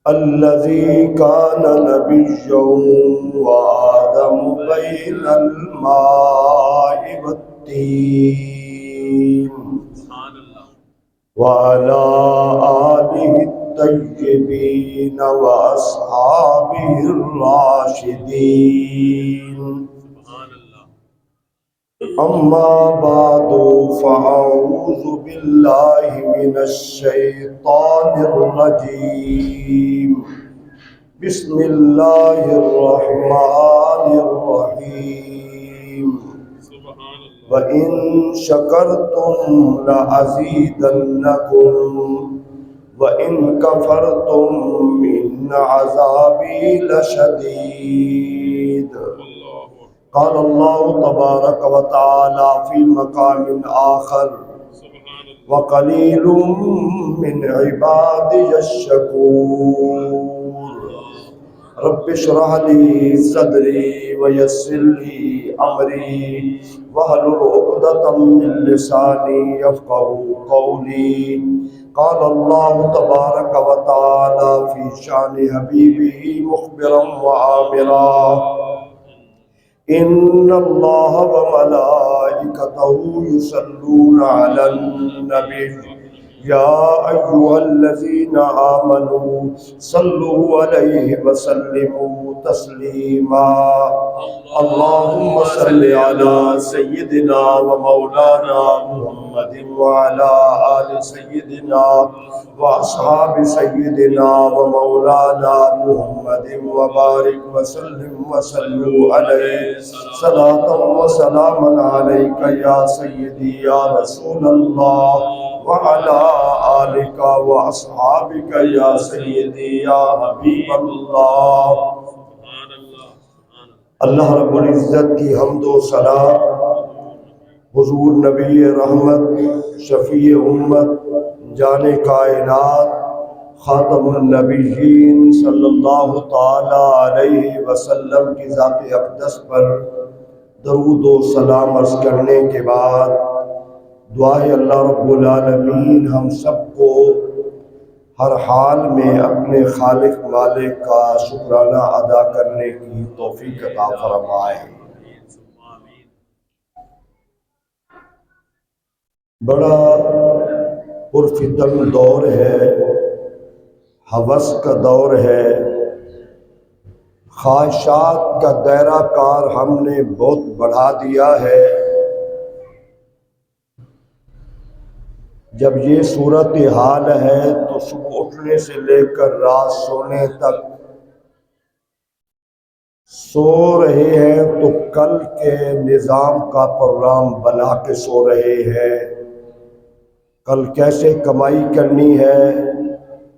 الذي كان نبيا وآدم بين الماء والطين وعلى آله الطيبين وأصحابه الراشدين. أما بعد فأعوذ بالله من الشيطان الرجيم. بسم الله الرحمن الرحيم. وَإِن شَكَرْتُمْ لَأَزِيدَنَّكُمْ وَإِن كَفَرْتُمْ إِنَّ عَذَابِي لَشَدِيدٌ. قال الله تبارك وتعالى في مقام آخر وقليل من عبادي الشكور. رب اشرح لي صدري ويسر لي أمري واحلل عقدة من لساني يفقهوا قولي. قال الله تبارك وتعالى في شان حبيبه مخبرا وآمرا إن الله وملائكته يصلون على النبي يا أيها الذين آمنوا صلوا عليه وسلموا تسليما. اللهم صل على سيدنا ومولانا محمد وعلى آل سيدنا وأصحاب سيدنا ومولانا محمد وبارك وسلم وصلوا عليه صلاة وسلاما عليك يا سيدي يا رسول الله وعلى آلك وأصحابك يا سيدي يا حبیب اللہ. اللہ رب العزت کی حمد و ثنا حضور نبی رحمت شفیع امت جان کائنات خاتم النبیین صلی اللہ تعالی علیہ وسلم کی ذات اقدس پر درود و سلام عرض کرنے کے بعد دعائے اللہ رب العالمین ہم سب کو ہر حال میں اپنے خالق مالک کا شکرانہ ادا کرنے کی توفیق عطا فرمائے. بڑا پرفتن دور ہے، ہوس کا دور ہے، خواہشات کا دائرہ کار ہم نے بہت بڑھا دیا ہے. جب یہ صورتحال ہے تو صبح اٹھنے سے لے کر رات سونے تک سو رہے ہیں تو کل کے نظام کا پروگرام بنا کے سو رہے ہیں. کل کیسے کمائی کرنی ہے،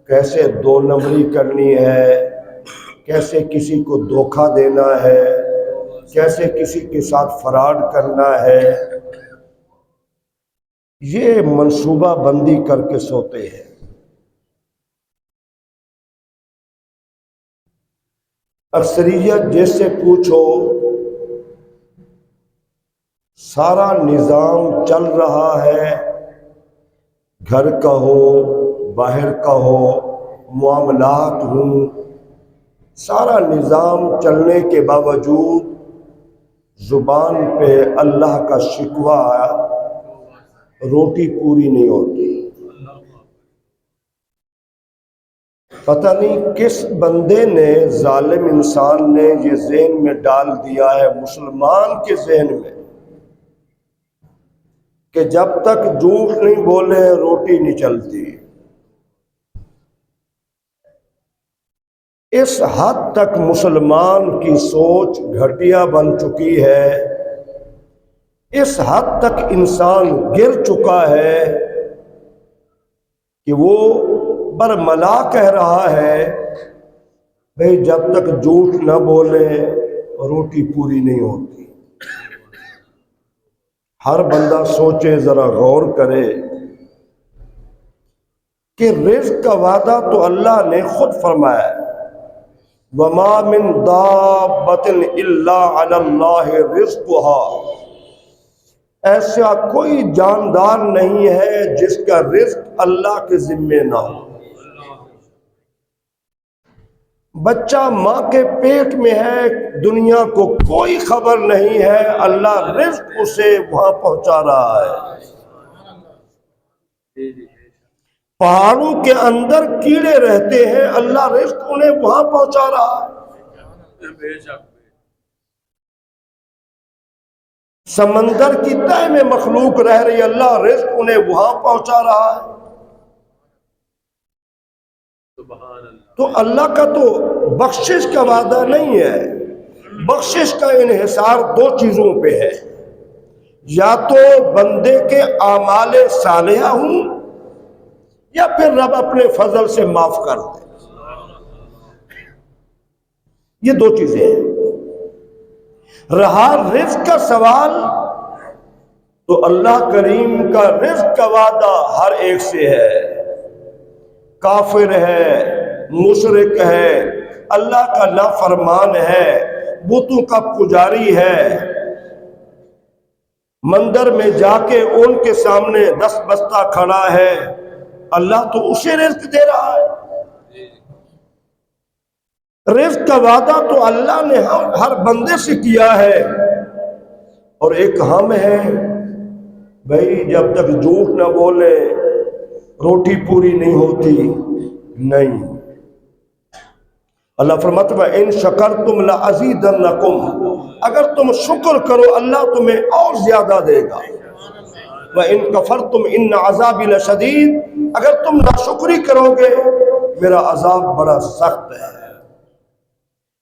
کیسے دو نمبری کرنی ہے، کیسے کسی کو دھوکہ دینا ہے، کیسے کسی کے ساتھ فراڈ کرنا ہے، یہ منصوبہ بندی کر کے سوتے ہیں. اکثریت جس سے پوچھو سارا نظام چل رہا ہے، گھر کا ہو باہر کا ہو معاملات ہوں، سارا نظام چلنے کے باوجود زبان پہ اللہ کا شکوہ روٹی پوری نہیں ہوتی. پتہ نہیں کس بندے نے، ظالم انسان نے یہ ذہن میں ڈال دیا ہے مسلمان کے ذہن میں کہ جب تک جھوٹ نہیں بولے روٹی نہیں چلتی. اس حد تک مسلمان کی سوچ گھٹیا بن چکی ہے، اس حد تک انسان گر چکا ہے کہ وہ برملا کہہ رہا ہے بھئی جب تک جھوٹ نہ بولے روٹی پوری نہیں ہوتی. ہر بندہ سوچے، ذرا غور کرے کہ رزق کا وعدہ تو اللہ نے خود فرمایا ہے، وَمَا مِن دَابَّةٍ إِلَّا عَلَى اللَّهِ رِزْقُهَا. ایسا کوئی جاندار نہیں ہے جس کا رزق اللہ کے ذمے نہ ہو. بچہ ماں کے پیٹ میں ہے، دنیا کو کوئی خبر نہیں ہے، اللہ رزق اسے وہاں پہنچا رہا ہے۔ پہاڑوں کے اندر کیڑے رہتے ہیں، اللہ رزق انہیں وہاں پہنچا رہا ہے۔ سمندر کی تہہ میں مخلوق رہ رہی، اللہ رزق انہیں وہاں پہنچا رہا ہے۔ تو اللہ کا تو بخشش کا وعدہ نہیں ہے، بخشش کا انحصار دو چیزوں پہ ہے، یا تو بندے کے اعمال صالحہ ہوں، یا پھر رب اپنے فضل سے معاف کر دے۔ یہ دو چیزیں ہیں۔ رہا رزق کا سوال، تو اللہ کریم کا رزق کا وعدہ ہر ایک سے ہے، کافر ہے، مشرک ہے، اللہ کا نافرمان ہے، بتوں کا پجاری ہے، مندر میں جا کے ان کے سامنے دست بستہ کھڑا ہے، اللہ تو اسے رزق دے رہا ہے۔ رزق کا وعدہ تو اللہ نے ہر بندے سے کیا ہے، اور ایک ہم ہیں بھائی، جب تک جھوٹ نہ بولے روٹی پوری نہیں ہوتی، نہیں۔ اللہ فرماتا ہے ان شکرتم لازیدنکم، اگر تم شکر کرو اللہ تمہیں اور زیادہ دے گا، وَإِن كَفَرْتُمْ إِنَّ عَذَابِ لَشَدِيدٌ، اگر تم ناشکری کرو گے میرا عذاب بڑا سخت ہے۔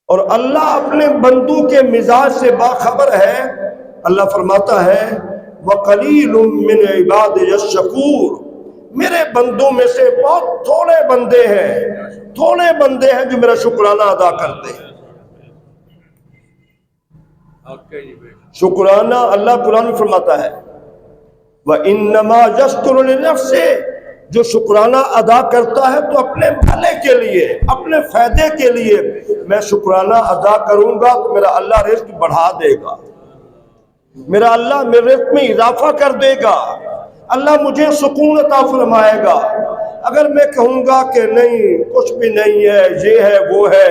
اور اللہ اپنے بندوں کے مزاج سے باخبر ہے، اللہ فرماتا ہے وَقَلِيلٌ مِّنْ عِبَادِيَ الشَّكُورُ، میرے بندوں میں سے بہت تھوڑے بندے ہیں جو میرا شکرانہ ادا کرتے ہیں۔ شکرانہ اللہ قرآن میں فرماتا ہے وَإِنَّمَا يَشْكُرُ لِنَفْسِهِ، جو شکرانہ ادا کرتا ہے تو اپنے بھلے کے لیے، اپنے فائدے کے لیے۔ میں شکرانہ ادا کروں گا تو میرا اللہ رزق بڑھا دے گا، میرا اللہ میرے رزق میں اضافہ کر دے گا، اللہ مجھے سکون عطا فرمائے گا۔ اگر میں کہوں گا کہ نہیں کچھ بھی نہیں ہے، یہ ہے وہ ہے،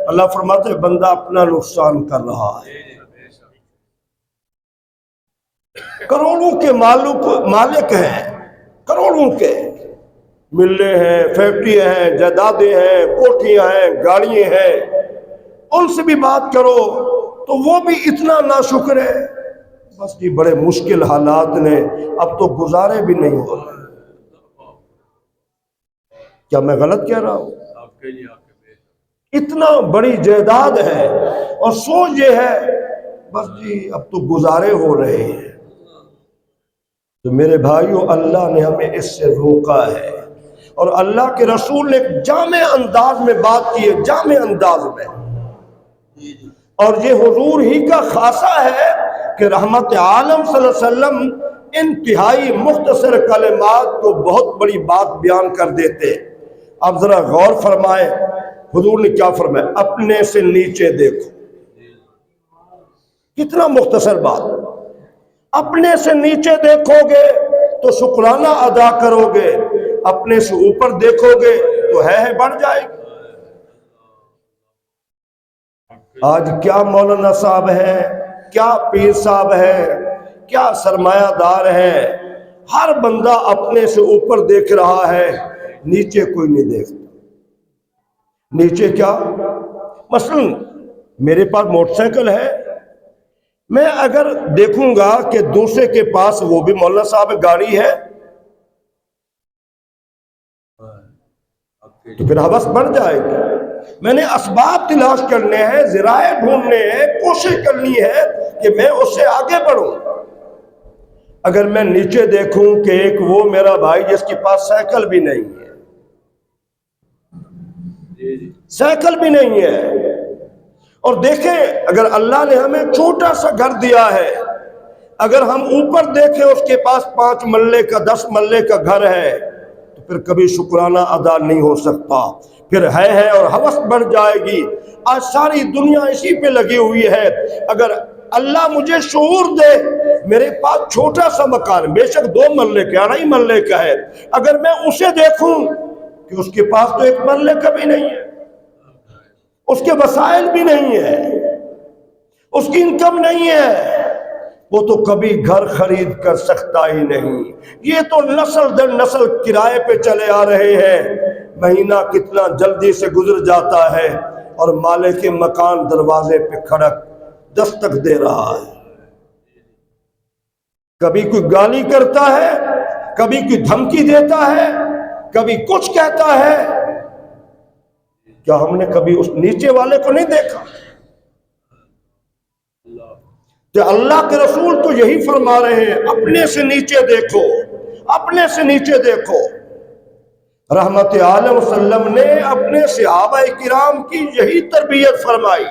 اللہ فرماتے ہیں بندہ اپنا نقصان کر رہا ہے۔ کروڑوں کے مالک ہیں، کروڑوں کے ملے ہیں، فیکٹری ہیں، جائیدادیں ہیں، کوٹھیاں ہیں، گاڑیاں ہیں، ان سے بھی بات کرو تو وہ بھی اتنا ناشکر ہے۔ بس یہ بڑے مشکل حالات نے، اب تو گزارے بھی نہیں ہو رہے۔ کیا میں غلط کہہ رہا ہوں؟ اتنا بڑی جائیداد ہے اور سوچ یہ ہے بس جی اب تو گزارے ہو رہے ہیں۔ تو میرے بھائیو، اللہ نے ہمیں اس سے روکا ہے، اور اللہ کے رسول نے ایک جامع انداز میں بات کی ہے، جامع انداز میں، اور یہ حضور ہی کا خاصہ ہے کہ رحمت عالم صلی اللہ علیہ وسلم انتہائی مختصر کلمات کو بہت بڑی بات بیان کر دیتے۔ اب ذرا غور فرمائیں حضور نے کیا فرمایا، اپنے سے نیچے دیکھو، کتنا مختصر بات۔ اپنے سے نیچے دیکھو گے تو شکرانہ ادا کرو گے، اپنے سے اوپر دیکھو گے تو ہے بڑھ جائے گی۔ آج کیا مولانا صاحب ہے، کیا پیر صاحب ہے، کیا سرمایہ دار ہے، ہر بندہ اپنے سے اوپر دیکھ رہا ہے، نیچے کوئی نہیں دیکھتا۔ نیچے کیا؟ مثلا میرے پاس موٹر سائیکل ہے، میں اگر دیکھوں گا کہ دوسرے کے پاس وہ بھی مولانا صاحب گاڑی ہے تو پھر ہوس بڑھ جائے گی۔ میں نے اسباب تلاش کرنے ہیں، ذرائع ڈھونڈنے ہیں، کوشش کرنی ہے کہ میں اس سے آگے بڑھوں۔ اگر میں نیچے دیکھوں کہ ایک وہ میرا بھائی جس کے پاس سائیکل بھی نہیں ہے، سائیکل بھی نہیں ہے، اور دیکھیں اگر اللہ نے ہمیں چھوٹا سا گھر دیا ہے، اگر ہم اوپر دیکھیں اس کے پاس 5 مرلے کا 10 مرلے کا گھر ہے تو پھر کبھی شکرانہ ادا نہیں ہو سکتا، پھر ہے اور ہوس بڑھ جائے گی۔ آج ساری دنیا اسی پہ لگی ہوئی ہے۔ اگر اللہ مجھے شعور دے، میرے پاس چھوٹا سا مکان بے شک 2 مرلے کا 2.5 مرلے کا ہے، اگر میں اسے دیکھوں کہ اس کے پاس تو 1 مرلے کا بھی نہیں ہے، اس کے وسائل بھی نہیں ہے، اس کی انکم نہیں ہے، وہ تو کبھی گھر خرید کر سکتا ہی نہیں۔ یہ تو نسل در نسل کرائے پہ چلے آ رہے ہیں، مہینہ کتنا جلدی سے گزر جاتا ہے اور مالک مکان دروازے پہ کھڑک دستک دے رہا ہے۔ کبھی کوئی گالی کرتا ہے، کبھی کوئی دھمکی دیتا ہے، کبھی کچھ کہتا ہے۔ کیا ہم نے کبھی اس نیچے والے کو نہیں دیکھا؟ کہ اللہ کے رسول تو یہی فرما رہے ہیں، اپنے سے نیچے دیکھو، اپنے سے نیچے دیکھو۔ رحمت عالم وسلم نے اپنے صحابہ کرام کی یہی تربیت فرمائی،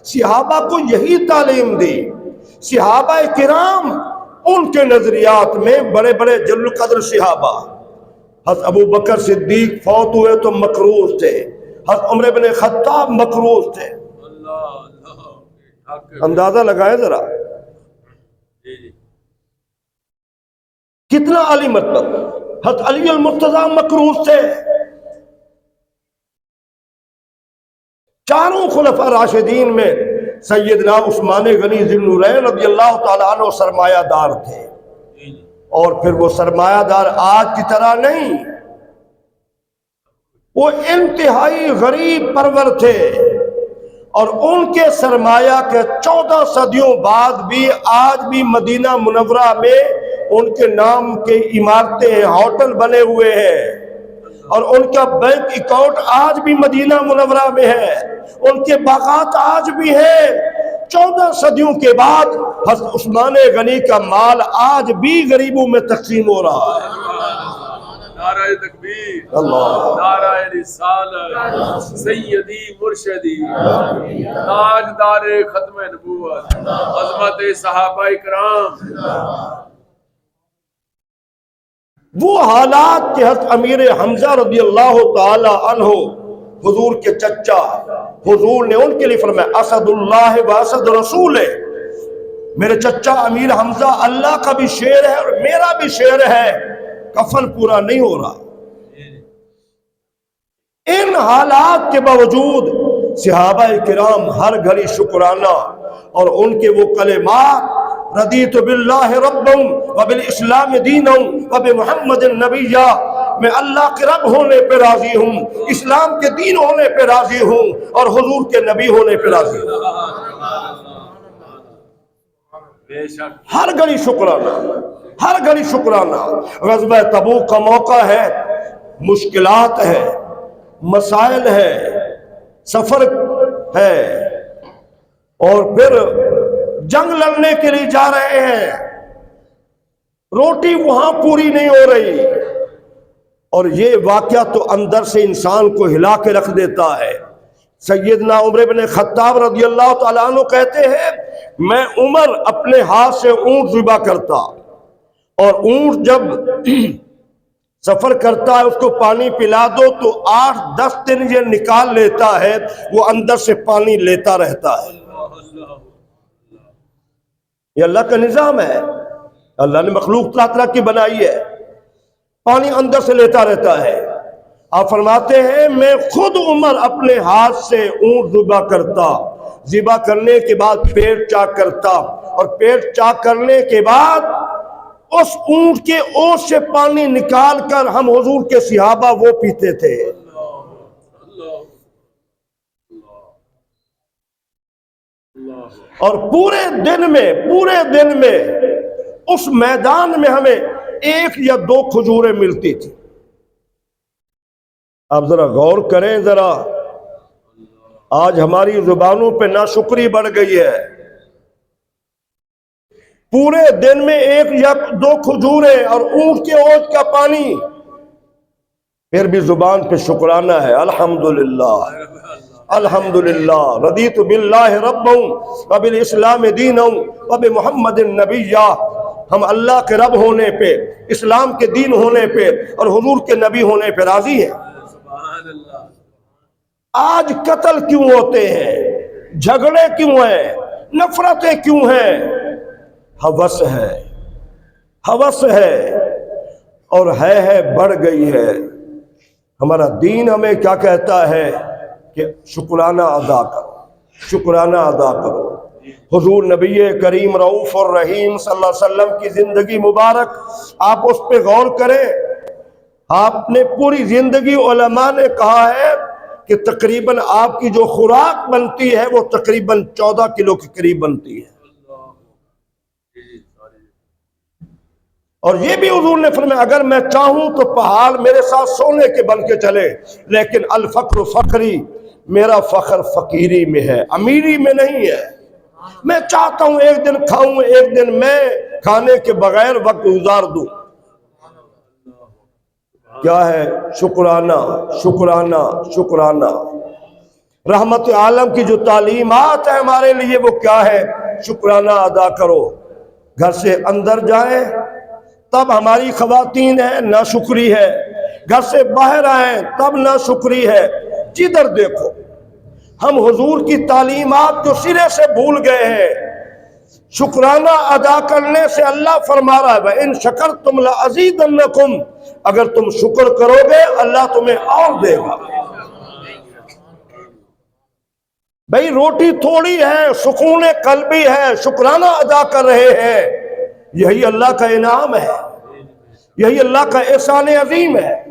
صحابہ کو یہی تعلیم دی۔ صحابہ کرام ان کے نظریات میں بڑے بڑے جلیل القدر صحابہ، حضرت ابو بکر صدیق فوت ہوئے تو مکروز تھے، حضرت عمر بن خطاب مکروز تھے۔ اندازہ لگائے ذرا کتنا عالی مطلب۔ حضرت علی المرتضیٰ مکروز تھے۔ چاروں خلفاء راشدین میں سیدنا عثمان غنی ذی النورین رضی اللہ تعالیٰ عنہ سرمایہ دار تھے، اور پھر وہ سرمایہ دار آج کی طرح نہیں، وہ انتہائی غریب پرور تھے، اور ان کے سرمایہ کے 14 صدیوں بعد بھی آج بھی مدینہ منورہ میں ان کے نام کے عمارتیں، ہوٹل بنے ہوئے ہیں، اور ان کا بینک اکاؤنٹ آج بھی مدینہ منورہ میں ہے، ان کے باغات آج بھی ہیں۔ 14 صدیوں کے بعد حضرت عثمان غنی کا مال آج بھی غریبوں میں تقسیم ہو رہا ہے۔ نعرہ تکبیر، اللہ، نعرہ رسالت، سیدی مرشدی، تاجدار ختم نبوت، عظمت صحابہ کرام۔ وہ حالات کہ حضرت امیر حمزہ رضی اللہ تعالی عنہ حضور کے چچا، حضور نے ان کے لیے فرمایا اسد اللہ و اسد رسول ہے، میرے چچا امیر حمزہ اللہ کا بھی شیر ہے اور میرا بھی شیر ہے، کفن پورا نہیں ہو رہا۔ ان حالات کے باوجود صحابہ کرام ہر گھڑی شکرانہ، اور ان کے وہ کلمات رضیت باللہ ربا وبالاسلام دینا وبمحمد نبیا، میں اللہ کے رب ہونے پہ راضی ہوں، اسلام کے دین ہونے پہ راضی ہوں، اور حضور کے نبی ہونے پہ راضی ہوں۔ ہر گھڑی شکرانہ، ہر گھڑی شکرانہ۔ غزوہ تبوک کا موقع ہے، مشکلات ہے، مسائل ہے، سفر ہے، اور پھر جنگ لڑنے کے لیے جا رہے ہیں، روٹی وہاں پوری نہیں ہو رہی، اور یہ واقعہ تو اندر سے انسان کو ہلا کے رکھ دیتا ہے۔ سیدنا عمر بن خطاب رضی اللہ تعالیٰ عنہ کہتے ہیں میں عمر اپنے ہاتھ سے اونٹ ذبح کرتا، اور اونٹ جب سفر کرتا ہے اس کو پانی پلا دو تو 8-10 دن یہ نکال لیتا ہے، وہ اندر سے پانی لیتا رہتا ہے۔ یہ اللہ کا نظام ہے، اللہ نے مخلوق طرح طرح کی بنائی ہے، پانی اندر سے لیتا رہتا ہے۔ آپ فرماتے ہیں میں خود عمر اپنے ہاتھ سے اونٹ ذبح کرتا، ذبح کرنے کے بعد پیٹ چاک کرتا، اور پیٹ چاک کرنے کے بعد اس اونٹ کے اوٹ سے پانی نکال کر ہم حضور کے صحابہ وہ پیتے تھے۔ اور پورے دن میں اس میدان میں ہمیں 1 یا 2 کھجوریں ملتی تھی۔ آپ ذرا غور کریں، ذرا آج ہماری زبانوں پہ ناشکری بڑھ گئی ہے۔ پورے دن میں 1 یا 2 کھجوریں اور اونٹ کے اوٹ کا پانی، پھر بھی زبان پہ شکرانہ ہے، الحمدللہ الحمدللہ رضیت باللہ ربا وبالاسلام دینا وبمحمد نبیا۔ ہم اللہ کے رب ہونے پہ، اسلام کے دین ہونے پہ، اور حضور کے نبی ہونے پہ راضی ہیں۔ آج قتل کیوں ہوتے ہیں، جھگڑے کیوں ہیں، نفرتیں کیوں ہیں؟ ہوس ہے، ہوس ہے، اور ہے بڑھ گئی ہے۔ ہمارا دین ہمیں کیا کہتا ہے کہ شکرانہ ادا کرو، شکرانہ ادا کرو۔ حضور نبی کریم رؤوف الرحیم صلی اللہ علیہ وسلم کی زندگی مبارک آپ اس پہ غور کریں۔ آپ نے پوری زندگی، علماء نے کہا ہے کہ تقریباً آپ کی جو خوراک بنتی ہے وہ تقریباً 14 کلو کے قریب بنتی ہے۔ اور یہ بھی حضور نے فرمایا اگر میں چاہوں تو پہاڑ میرے ساتھ سونے کے بن کے چلے، لیکن الفقر فقری، میرا فخر فقیری میں ہے، امیری میں نہیں ہے۔ میں چاہتا ہوں ایک دن کھاؤں، ایک دن میں کھانے کے بغیر وقت گزار دوں۔ کیا ہے؟ شکرانہ، شکرانہ، شکرانہ۔ رحمت عالم کی جو تعلیمات ہیں ہمارے لیے وہ کیا ہے؟ شکرانہ ادا کرو۔ گھر سے اندر جائیں تب ہماری خواتین ہیں ناشکری ہے، گھر سے باہر آئیں تب ناشکری ہے۔ جدھر دیکھو ہم حضور کی تعلیمات جو سرے سے بھول گئے ہیں۔ شکرانہ ادا کرنے سے اللہ فرما رہا ہے وَإِن شَكَرْتُمْ لَأَزِيدَنَّكُمْ، اگر تم شکر کرو گے اللہ تمہیں اور دے گا۔ بھئی روٹی تھوڑی ہے، سکون قلبی ہے، شکرانہ ادا کر رہے ہیں، یہی اللہ کا انعام ہے، یہی اللہ کا احسان عظیم ہے۔